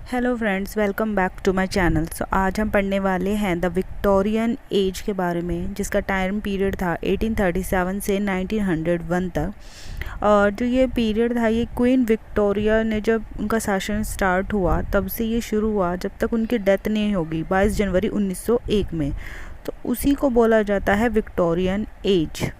Hello friends, welcome back to my channel. आज हम पढ़ने वाले हैं द विक्टोरियन एज के बारे में, जिसका टाइम पीरियड था 1837 से 1901 तक। और जो ये पीरियड था, ये क्वीन विक्टोरिया ने जब उनका शासन स्टार्ट हुआ तब से ये शुरू हुआ जब तक उनकी डेथ नहीं होगी 22 जनवरी 1901 में। तो उसी को बोला जाता है विक्टोरियन एज।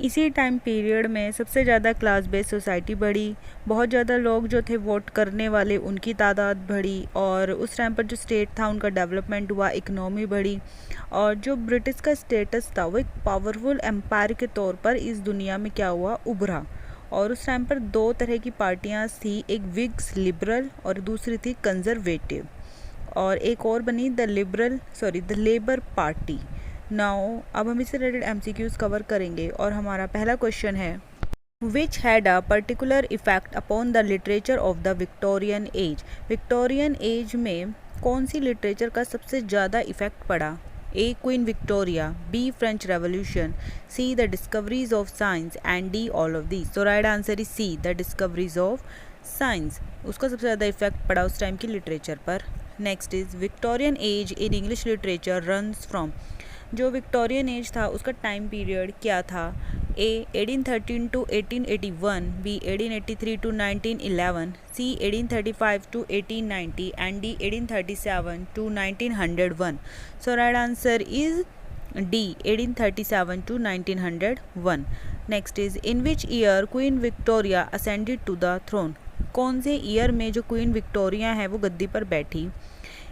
इसी टाइम पीरियड में सबसे ज़्यादा क्लास बेस्ड सोसाइटी बढ़ी, बहुत ज़्यादा लोग जो थे वोट करने वाले उनकी तादाद बढ़ी, और उस टाइम पर जो स्टेट था उनका डेवलपमेंट हुआ, इकनॉमी बढ़ी। और जो ब्रिटिश का स्टेटस था वो एक पावरफुल एम्पायर के तौर पर इस दुनिया में क्या हुआ, उभरा। और उस टाइम पर दो तरह की पार्टियाँ थी, एक विग्स लिबरल और दूसरी थी कंजर्वेटिव, और एक और बनी द लेबर पार्टी। नाउ अब हम इससे रिलेटेड MCQs कवर करेंगे, और हमारा पहला क्वेश्चन है which had a particular effect upon the literature of the Victorian age. Victorian age में कौन सी लिटरेचर का सबसे ज़्यादा इफेक्ट पड़ा? A Queen Victoria, B French Revolution, C the discoveries of science, and D all of these. तो right answer is C, the discoveries of science. उसका सबसे ज़्यादा इफेक्ट पड़ा उस टाइम की लिटरेचर पर। Next is Victorian age in English literature runs from. जो Victorian age था उसका टाइम पीरियड क्या था? A 1813 to 1881, B 1883 to 1911, C 1835 to 1890, and D 1837 to 1901। So right answer is D, 1837 to 1901। Next is in which year Queen Victoria ascended to the throne. कौन से year में जो queen Victoria है वो गद्दी पर बैठी?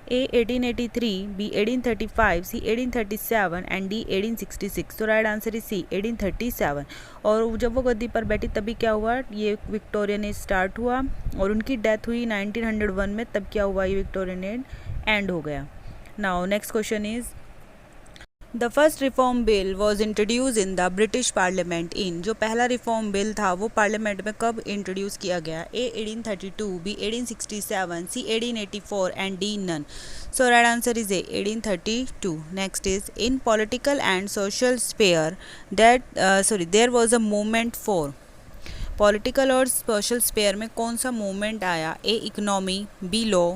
ए 1883, बी 1835, सी 1837, एंड डी 1866। तो right answer is सी, 1837। और जब वो गद्दी पर बैठी तभी क्या हुआ, ये विक्टोरियन एज स्टार्ट हुआ, और उनकी डेथ हुई 1901 में। तब क्या हुआ, ये विक्टोरियन एज एंड हो गया। Now next question is the first reform bill was introduce in the British parliament in. जो पहला रिफॉर्म बिल था वो पार्लियामेंट में कब इंट्रोड्यूस किया गया? A 1832, B 1867, C 1884, and D none. So right answer is A, 1832। Next is in political and social sphere there was a movement for. Political और social sphere में कौन सा मूवमेंट आया? A economy, B law,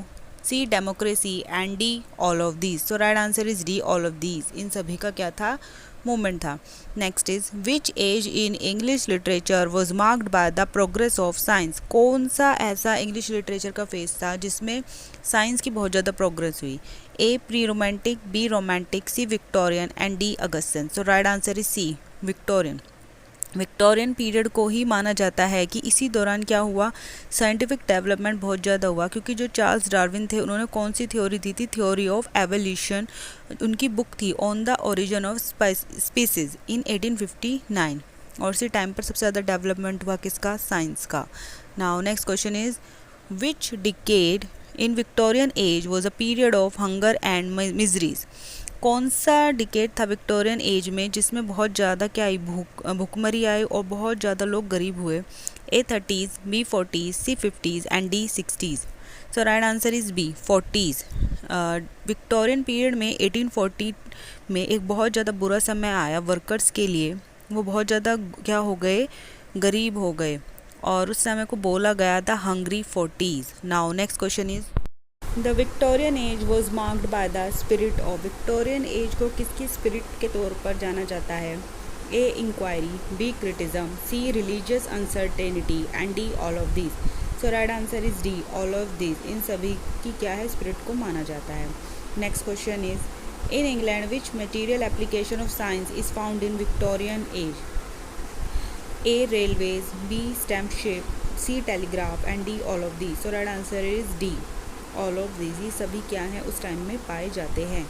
C democracy, and D all of these. So right answer is D, all of these. इन सभी का क्या था, मूवमेंट था। Next is which as in English literature was marked by the progress of science. कौन सा ऐसा English literature का फेज था जिसमें साइंस की बहुत ज़्यादा प्रोग्रेस हुई? A pre romantic, B romantic, C Victorian, and D Augustan. So right answer is C, Victorian. Victorian period को ही माना जाता है कि इसी दौरान क्या हुआ, साइंटिफिक डेवलपमेंट बहुत ज़्यादा हुआ, क्योंकि जो चार्ल्स डार्विन थे उन्होंने कौन सी थ्योरी दी थी? Theory of evolution. उनकी बुक थी on the origin of species in 1859। और इसी टाइम पर सबसे ज़्यादा डेवलपमेंट हुआ किसका? साइंस का। Now next question is which decade in Victorian age was a period of hunger and miseries. कौन सा डिकेड था विक्टोरियन एज में जिसमें बहुत ज़्यादा क्या आई, भूखमरी आई और बहुत ज़्यादा लोग गरीब हुए? A 30s, B 40s, C 50s, and D 60s। So right answer is B, 40s। Victorian period में 1840 में एक बहुत ज़्यादा बुरा समय आया वर्कर्स के लिए। वो बहुत ज़्यादा क्या हो गए, गरीब हो गए, और उस समय को बोला गया था hungry 40s। Now next question is the Victorian age was marked by the spirit of. Victorian age को किसकी स्पिरिट के तौर पर जाना जाता है? A inquiry, B criticism, C religious uncertainty, and D all of these. So right answer is D, all of these. इन सभी की क्या है, स्पिरिट को माना जाता है। Next question is in England which material application of science is found in Victorian age? A railways, B stamp ship, C telegraph, and D all of these. So right answer is D, all of these. ये सभी क्या हैं, उस time में पाए जाते हैं।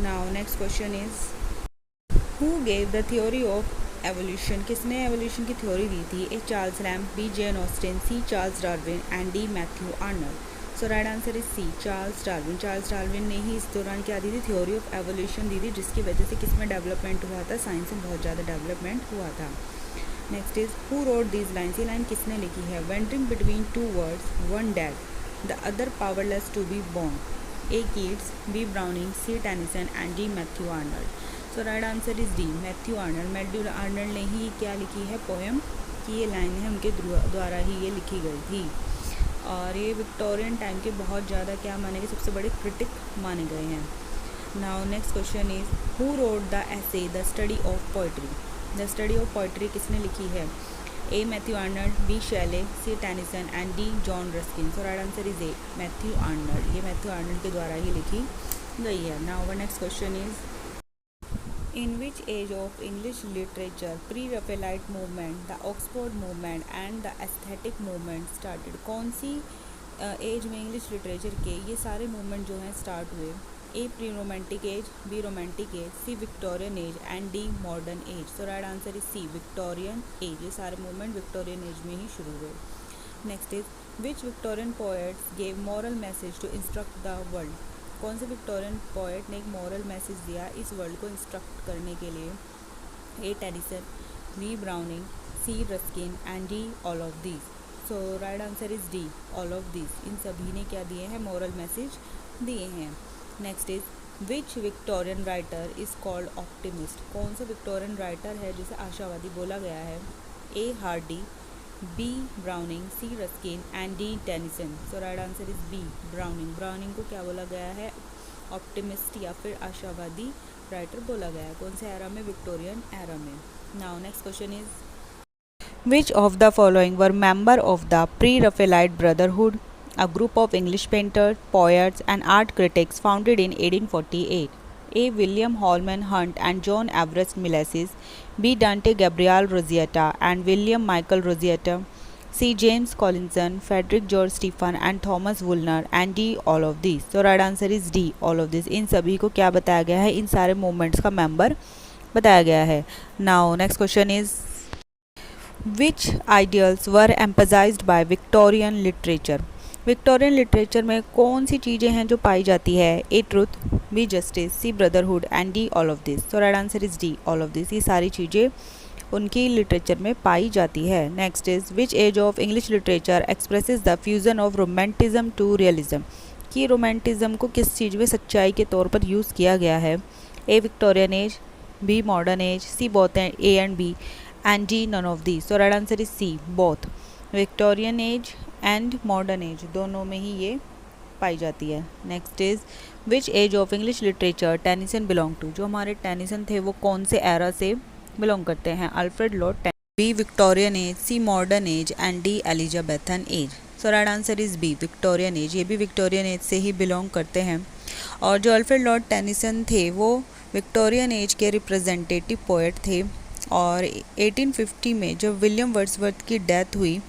Now next question is who gave the theory of evolution. किसने एवोल्यूशन की थ्योरी दी थी? A Charles Lamb, B Jane Austen, C Charles Darwin, and D Matthew Arnold. So right answer is C, Charles Darwin. Charles Darwin ने ही इस दौरान क्या दी थी, थ्योरी ऑफ एवोल्यूशन दी थी, जिसकी वजह से किसमें डेवलपमेंट हुआ था, साइंस में बहुत ज़्यादा डेवलपमेंट हुआ था। Next is who wrote these lines. ये लाइन किसने लिखी है? Wandering between two worlds, one dead, the other powerless to be born. A Keats, B Browning, C Tennyson, and D Matthew Arnold. So right answer is D, Matthew Arnold. Matthew Arnold ने ही क्या लिखी है, poem की ये line है, उनके द्वारा ही ये लिखी गई थी। और ये विक्टोरियन टाइम के बहुत ज़्यादा क्या माने गए, सबसे बड़े क्रिटिक माने गए हैं। Now next question is who wrote the essay the study of poetry. The study of poetry किसने लिखी है? A Matthew Arnold, B Shelley, C Tennyson and D John Ruskin. So right answer is A Matthew Arnold. ये Matthew Arnold के द्वारा ही लिखी गई है। Now our next question is in which age of English literature pre-Raphaelite movement, the Oxford movement and the aesthetic movement started। कौन सी age में इंग्लिश लिटरेचर के ये सारे मूवमेंट जो हैं स्टार्ट हुए? A pre romantic age, B romantic age, C Victorian age and D modern age. So right answer is C Victorian age. ये सारे मूवमेंट विक्टोरियन एज में ही शुरू हुए। Next is which Victorian poets gave moral message to instruct the world. कौन से Victorian poet ने एक मॉरल मैसेज दिया इस वर्ल्ड को इंस्ट्रक्ट करने के लिए? A Tennyson, B Browning, C Ruskin and D all of these. So right answer is D all of these. इन सभी ने क्या दिए हैं? मॉरल मैसेज दिए हैं। Next is which Victorian writer is called optimist. कौन सा विक्टोरियन राइटर है जिसे आशावादी बोला गया है? A Hardy, B Browning, C Ruskin and D Tennyson. So right answer is B Browning. Browning को क्या बोला गया है? ऑप्टिमिस्ट या फिर आशावादी राइटर बोला गया है। कौन से एरा में? विक्टोरियन एरा में। Now next question is which of the following were member of the pre Raphaelite brotherhood, a group of English painters, poets and art critics founded in 1848? A. William Holman Hunt and John Everest Millais, B. Dante Gabriel Rossetti and William Michael Rossetti, C. James Collinson, Frederick George Stephen and Thomas Woolner and D. all of these। So right answer is D all of these। इन सभी को क्या बताया गया है? इन सारे movements का member बताया गया है। Now next question is which ideals were emphasized by Victorian literature। Victorian literature में कौन सी चीज़ें हैं जो पाई जाती है? A truth, B justice, C brotherhood and D all of this. So right answer is D all of this. ये सारी चीज़ें उनकी लिटरेचर में पाई जाती है। Next is which age of English literature expresses the fusion of romanticism to realism. कि romanticism को किस चीज़ में सच्चाई के तौर पर यूज़ किया गया है? A Victorian age, B modern age, C both A and B and D none of the. So right answer is C both. Victorian age and modern age दोनों में ही ये पाई जाती है। Next is which age of English literature Tennyson belong to. जो हमारे Tennyson थे वो कौन से एरा से बिलोंग करते हैं? Alfred Lord Tennyson, B Victorian age, C modern age and D Elizabethan age. So right answer is B Victorian age. ये भी विक्टोरियन एज से ही बिलोंग करते हैं। और जो अल्फ्रेड लॉर्ड टेनिसन थे वो विक्टोरियन एज के रिप्रेजेंटेटिव पोएट थे। और 1850 में जब विलियम वर्ड्सवर्थ की डेथ हुई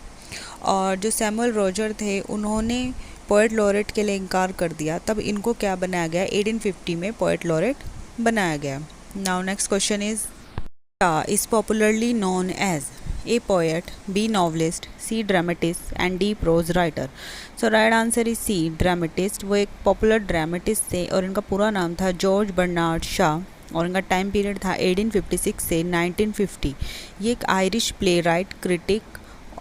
और जो सैमुअल रॉजर थे उन्होंने पोएट लॉरेट के लिए इनकार कर दिया, तब इनको क्या बनाया गया? 1850 में पोएट लॉरेट बनाया गया। Now next question is popularly known as A poet, B novelist, C dramatist and D prose writer. So right answer is C dramatist. वो एक पॉपुलर ड्रामेटिस्ट थे और इनका पूरा नाम था जॉर्ज बर्नार्ड शॉ और इनका टाइम पीरियड था 1856 से 1950। ये एक आयरिश प्ले राइट, क्रिटिक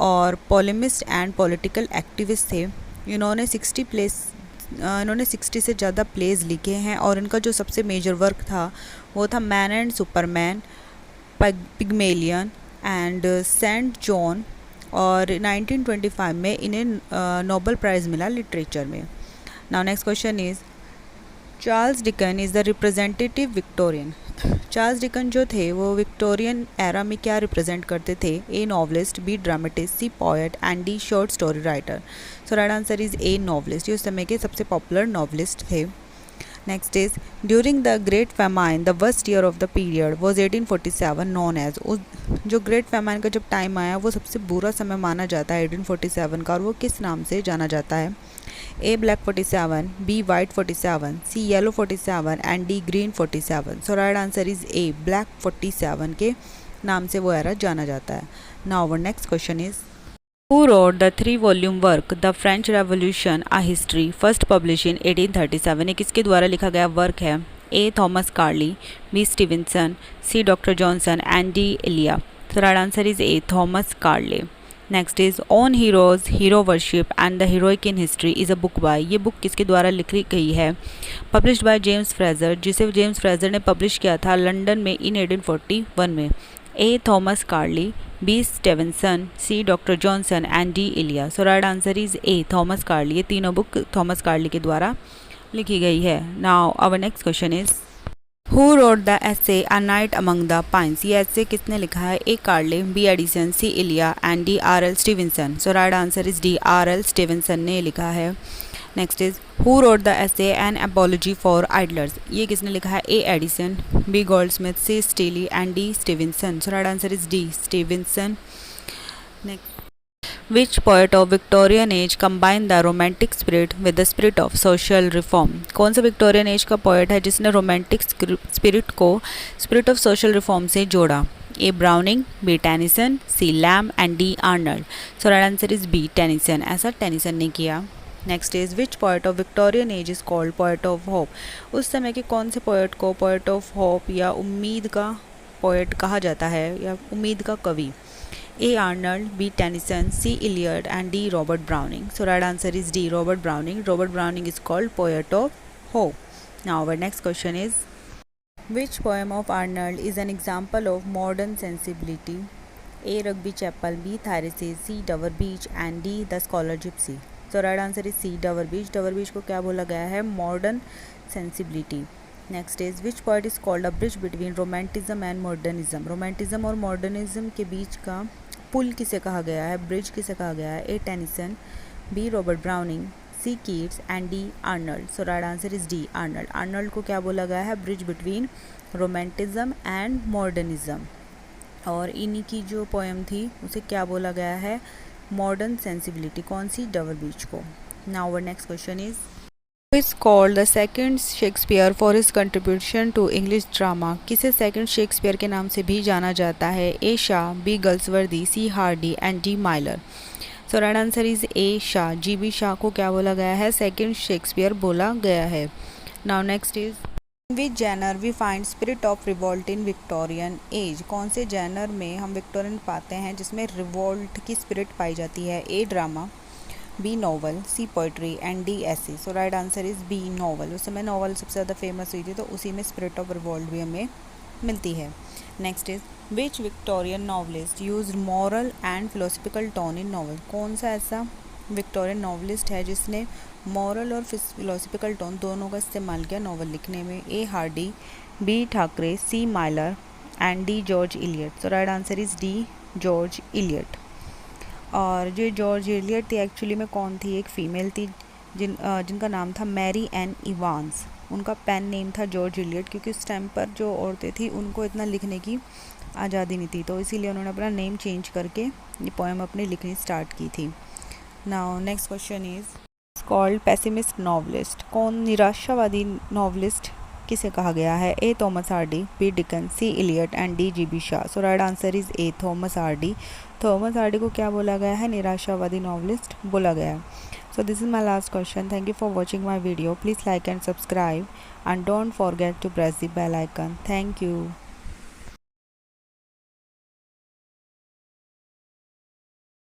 और पोलेमिस्ट एंड पॉलिटिकल एक्टिविस्ट थे। इन्होंने 60 से ज़्यादा प्लेज लिखे हैं और इनका जो सबसे मेजर वर्क था वो था Man and Superman, Pygmalion and Saint Joan. और 1925 में इन्हें नोबेल प्राइज़ मिला लिटरेचर में। Now next question is Charles Dickens is the representative Victorian. Charles Dickens जो थे वो विक्टोरियन एरा में क्या रिप्रेजेंट करते थे? A novelist, B dramatist, C poet and D short story writer. So right answer is A novelist. ये उस समय के सबसे पॉपुलर नॉवलिस्ट थे। Next is during the great famine the worst year of the period was 1847 known as. जो great famine का जब time आया वो सबसे बुरा समय माना जाता है 1847 का, और वो किस नाम से जाना जाता है? A black 47, B white 47, C yellow 47 and D green 47। So right answer is A black 47 के नाम से वो एरा जाना जाता है। Now our next question is who wrote the 3-volume work the French Revolution a history first publish in 1837। ये किसके द्वारा लिखा गया वर्क है? A Thomas Carlyle, B Stevenson, C doctor Johnson and D Elia. So right answer is A Thomas Carlyle. Next is on heroes, hero worship and the heroic in history is a book by. ये book किसके द्वारा लिखी गई है? Published by James Frazer, जिसे James Frazer ने publish किया था लंदन में इन 1841 में। A. Thomas Carlyle, B. Stevenson, C. Dr. Johnson and D. Ilya. So right answer is A. Thomas Carlyle. ये तीनों बुक थॉमस कार्ली के द्वारा लिखी गई है. Now our next question is Who wrote the essay A Night Among the Pines? ये essay किसने लिखा है? A. Carlyle, B. Addison, C. Ilya and D. R.L. Stevenson. So right answer is D. R.L. Stevenson ने लिखा है. Next is who wrote the essay an apology for idlers? ये किसने लिखा है? A. Addison, B. Goldsmith, C. Steele and D. Stevenson. So right answer is D. Stevenson. Next which poet of Victorian age combine the romantic spirit with the spirit of social reform? कौन सा Victorian age का poet है जिसने romantic spirit को spirit of social reform से जोड़ा? A. Browning, B. Tennyson, C. Lamb and D. Arnold. So right answer is B. Tennyson. ऐसा Tennyson ने किया. Next is which poet of Victorian age is called poet of hope? उस समय के कौन से पोएट को पोएट ऑफ होप या उम्मीद का पोएट कहा जाता है या उम्मीद का कवि? A. Arnold, B. Tennyson, C. Iliad and D. Robert Browning. So right answer is D. Robert Browning. Robert Browning is called poet of hope. Now our next question is which poem of Arnold is an example of modern sensibility? A. Rugby Chapel, B. Thyrsis, C. Dover Beach and D. The Scholar Gipsy. तो right answer is C. Dover Beach. Dover Beach को क्या बोला गया है? Modern sensibility. Next is which poet is called a bridge between romanticism and modernism? Romanticism और modernism के बीच का पुल किसे कहा गया है? ब्रिज किसे कहा गया है? A. Tennyson, B. Robert Browning, C. Keats and D. Arnold. So right answer is D. Arnold. Arnold को क्या बोला गया है? Bridge between romanticism and modernism. और इन्हीं की जो पोएम थी उसे क्या बोला गया है? Modern sensibility. कौन सी? डवर बीच को. Now our next question is is called the second Shakespeare for his contribution to English drama? किसे सेकंड शेक्सपियर के नाम से भी जाना जाता है? A. Shaw, B. Galsworthy, C. Hardy and D. Mailer. So right answer is A. Shaw. G. B. Shaw को क्या बोला गया है? सेकंड शेक्सपियर बोला गया है. Now next is which genre we find spirit of revolt in Victorian age? कौन से जैनर में हम विक्टोरियन पाते हैं जिसमें रिवॉल्ट की स्पिरिट पाई जाती है? A. Drama, B. Novel, C. Poetry and D. Essay. So right answer is B. Novel. उस समय नॉवल सबसे ज़्यादा फेमस हुई थी तो उसी में स्पिरिट ऑफ रिवॉल्ट भी हमें मिलती है. Next is which Victorian novelist use moral and philosophical tone in novel? कौन सा ऐसा विक्टोरियन नॉवलिस्ट है जिसने मॉरल और फिलोसफिकल टोन दोनों का इस्तेमाल किया नॉवल लिखने में? A. Hardy, B. Thackeray, C. Mailer and D. George Eliot. So right answer is D. George Eliot. और जो जॉर्ज इलियट थी एक्चुअली में कौन थी? एक फ़ीमेल थी जिनका नाम था मैरी एन इवांस. उनका पेन नेम था जॉर्ज इलियट क्योंकि उस टाइम पर जो औरतें थी उनको इतना लिखने की आज़ादी नहीं थी तो इसीलिए उन्होंने अपना नेम चेंज करके ये पोएम अपनी लिखनी स्टार्ट की थी. Now next question is called pessimist novelist? कौन निराशावादी नॉवलिस्ट किसे कहा गया है? A. Thomas Hardy, B. Dickens, C. Eliot and D. G. B. Shaw. So right answer is A. Thomas Hardy. Thomas Hardy को क्या बोला गया है? निराशावादी नॉवलिस्ट बोला गया है. So this is my last question. Thank you for watching my video. Please like and subscribe and don't forget to press the bell icon. Thank you.